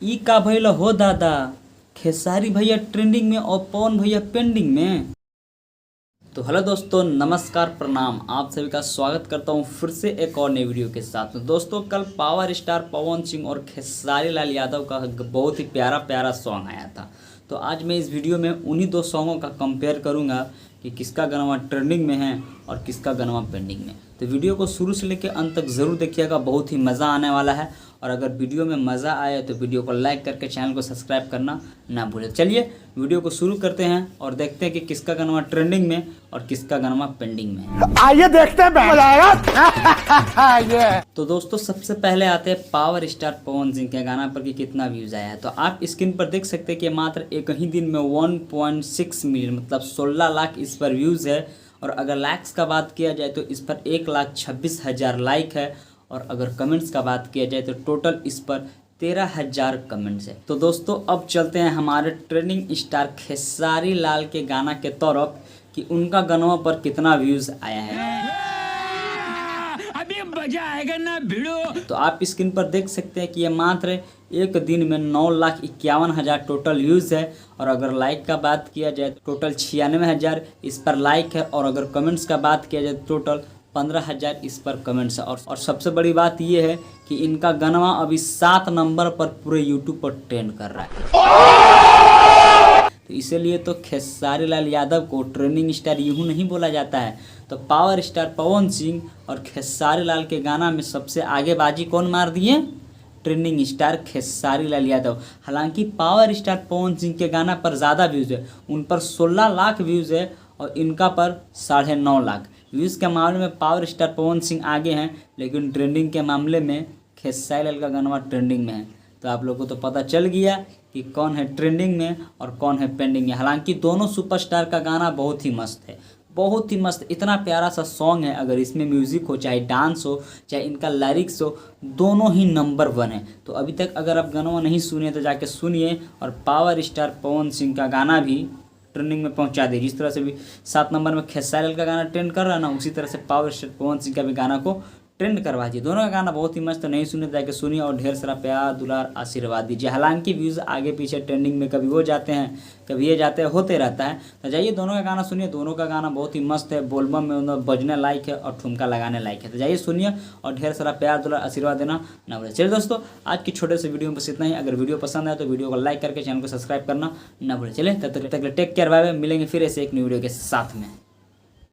ई का भइल हो दादा, खेसारी भैया ट्रेंडिंग में और पवन भैया पेंडिंग में। तो हेलो दोस्तों, नमस्कार, प्रणाम। आप सभी का स्वागत करता हूं फिर से एक और नई वीडियो के साथ में। दोस्तों, कल पावर स्टार पवन सिंह और खेसारी लाल यादव का बहुत ही प्यारा सॉन्ग आया था। तो आज मैं इस वीडियो में उन्हीं दो सॉन्गों का कंपेयर करूंगा कि किसका गाना ट्रेंडिंग में है और किसका गाना पेंडिंग में। तो वीडियो को शुरू से लेकर अंत तक ज़रूर देखिएगा, बहुत ही मज़ा आने वाला है। और अगर वीडियो में मज़ा आए तो वीडियो को लाइक करके चैनल को सब्सक्राइब करना ना भूलें। चलिए वीडियो को शुरू करते हैं और देखते हैं कि किसका गाना ट्रेंडिंग में और किसका गाना पेंडिंग में है। आइए देखते हैं। तो दोस्तों, सबसे पहले आते हैं पावर स्टार पवन सिंह के गाना पर कि कितना व्यूज़ आया है। तो आप स्क्रीन पर देख सकते हैं कि मात्र एक ही दिन में 1.6 मिलियन मतलब 16 लाख इस पर व्यूज़ है। और अगर लाइक्स का बात किया जाए तो इस पर 1,26,000 लाइक है। और अगर कमेंट्स का बात किया जाए तो टोटल इस पर 13,000 कमेंट्स है। तो दोस्तों, अब चलते हैं हमारे ट्रेंडिंग स्टार खेसारी लाल के गाना के तरफ कि उनका गानों पर कितना व्यूज़ आया है। अभी मजा आएगा ना भिड़ो। तो आप स्क्रीन पर देख सकते हैं कि ये मात्र एक दिन में 9,51,000 टोटल व्यूज़ है। और अगर लाइक का बात किया जाए तो टोटल 96,000 इस पर लाइक है। और अगर कमेंट्स का बात किया जाए तो टोटल 15,000 इस पर कमेंट्स है। और सबसे बड़ी बात ये है कि इनका गाना अभी 7 नंबर पर पूरे यूट्यूब पर ट्रेंड कर रहा है। तो इसीलिए तो खेसारी लाल यादव को ट्रेंडिंग स्टार यूं नहीं बोला जाता है। तो पावर स्टार पवन सिंह और खेसारी लाल के गाना में सबसे आगे बाजी कौन मार दिए? Trending star Khesari Lal Yadav. हालांकि पावर स्टार पवन सिंह के गाना पर ज़्यादा व्यूज़ है, उन पर 16 लाख व्यूज़ है और इनका पर 9.5 लाख। व्यूज़ के मामले में पावर स्टार पवन सिंह आगे हैं, लेकिन ट्रेंडिंग के मामले में खेसारी लाल का गाना ट्रेंडिंग में है। तो आप लोगों को तो पता चल गया कि कौन है ट्रेंडिंग में और कौन है पेंडिंग में। हालांकि दोनों सुपरस्टार का गाना बहुत ही मस्त है, बहुत ही मस्त। इतना प्यारा सा सॉन्ग है, अगर इसमें म्यूज़िक हो, चाहे डांस हो, चाहे इनका लिरिक्स हो, दोनों ही नंबर 1 है। तो अभी तक अगर आप गाना नहीं सुने तो जाके सुनिए और पावर स्टार पवन सिंह का गाना भी ट्रेंडिंग में पहुंचा दे। जिस तरह से भी 7 नंबर में खेसारी लाल का गाना ट्रेंड कर रहा है ना, उसी तरह से पावर स्टार पवन सिंह का भी गाना को ट्रेंड करवा दीजिए। दोनों का गाना बहुत ही मस्त, नहीं सुने तो जाके सुनिए और ढेर सारा प्यार दुलार आशीर्वाद दीजिए। हालांकि व्यूज़ आगे पीछे ट्रेंडिंग में कभी वो जाते हैं कभी ये जाते हैं, होते रहता है। तो जाइए दोनों का गाना सुनिए, दोनों का गाना बहुत ही मस्त है। बोलबम में उन्हें बजने लायक है और ठुमका लगाने लायक है। तो जाइए सुनिए और ढेर सारा प्यार दुलार आशीर्वाद देना ना भूलें। चलिए दोस्तों, आज की छोटे से वीडियो में बस इतना ही। अगर वीडियो पसंद आए तो वीडियो को लाइक करके चैनल को सब्सक्राइब करना ना भूलें। चलिए तब तक टेक केयर, बाय बाय। मिलेंगे फिर ऐसे एक न्यू वीडियो के साथ में।